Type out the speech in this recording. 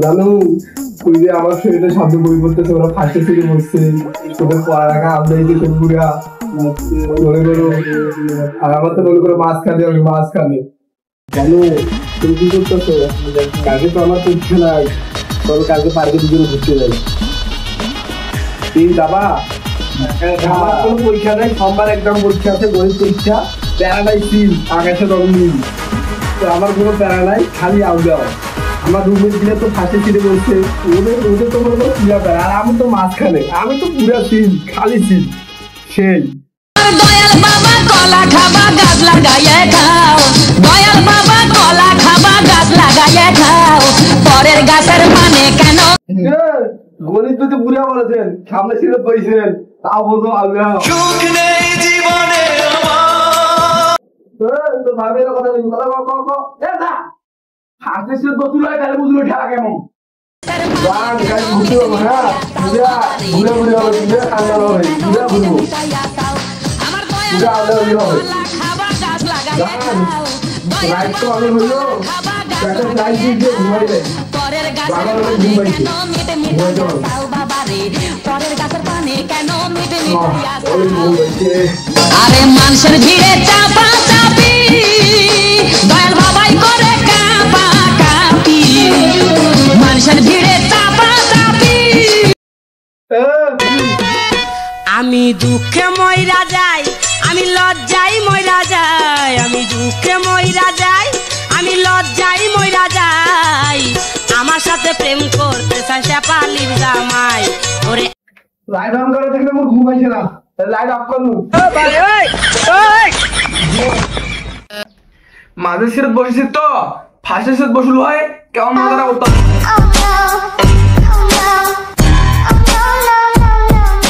জানো ওই যে আমার শরীরে শব্দ বই করতেছে, ওরা ফাঁসে ফিরে বসছে, তোদের পড়ালেখা আমদাই দিতে পুরা মনে করো। আর আমার তো মনে করো মাছ খাবে, আমি মাছ খাবে। জানো তুমি কি করতেছো? কালকে তো আমার পরীক্ষা নাই, তবে কালকে পার্কে দুজনে ঘুরতে যাই। যাবা? আমার কোনো পরীক্ষা নাই, সোমবার একদম পরীক্ষা আছে, গণিত পরীক্ষা। প্যারাডাইস সিল আকাশে রঙিন, তো আমার কোনো প্যারা নাই, খালি আউদাও। আমার রুমের দিলে তো ফাঁসে ছিঁড়ে বলছে, ওদের তো মনে করো পুরা প্যারা, আর আমি তো মাঝখানে, আমি তো পুরা সিল, খালি সিল। সেই দয়াল বাবা কলা খাবা গাছ লাগাইয়া খাও, দয়াল বাবা কলা খাবা গাছ লাগাইয়া খাও, পরের গাছের মানে কেন? গণিত তো পুরা বলেছেন, সামনে ছিল বইছেন, তাও বলতো আল্লাহ সুখ নেই জীবনে আমার। তো ভাবে কথা বলি, কথা কও এ না হাতে ছিল তো তুই তাহলে বুঝলো ঠেলা কেমন গান গান ঘুরতে হবে। হ্যাঁ বুঝা ঘুরে ঘুরে হবে, ঘুরে খাওয়া হবে, ঘুরে ঘুরবো পুরা আল্লাহ হবে গান। রাইট তো আমি হইলো একটা লাইট দিয়ে ঘুমাইলে বাবা ঘুমাইছে ঘুমাইতে হবে। আরে মানুষের ভিড়ে চাপা চাপি, দয়াল বাবাই করে কাপা কাপি, মানুষের ভিড়ে চাপা চাপি। আমি দুঃখে মইরা যাই, আমি লজ্জাই মইরা যাই, আমি দুঃখে মইরা যাই, আমি লজ্জাই মইরা যাই। আমার সাথে প্রেম করতে চাই সে পালির জামাই। ওরে লাইট অন করে দেখলে মোর ঘুম আইছে না, লাইট অফ করনু। মাঝে সিট বসেছি তো ফাঁসে সিট বসল হয় কেমন মজাটা করতাম।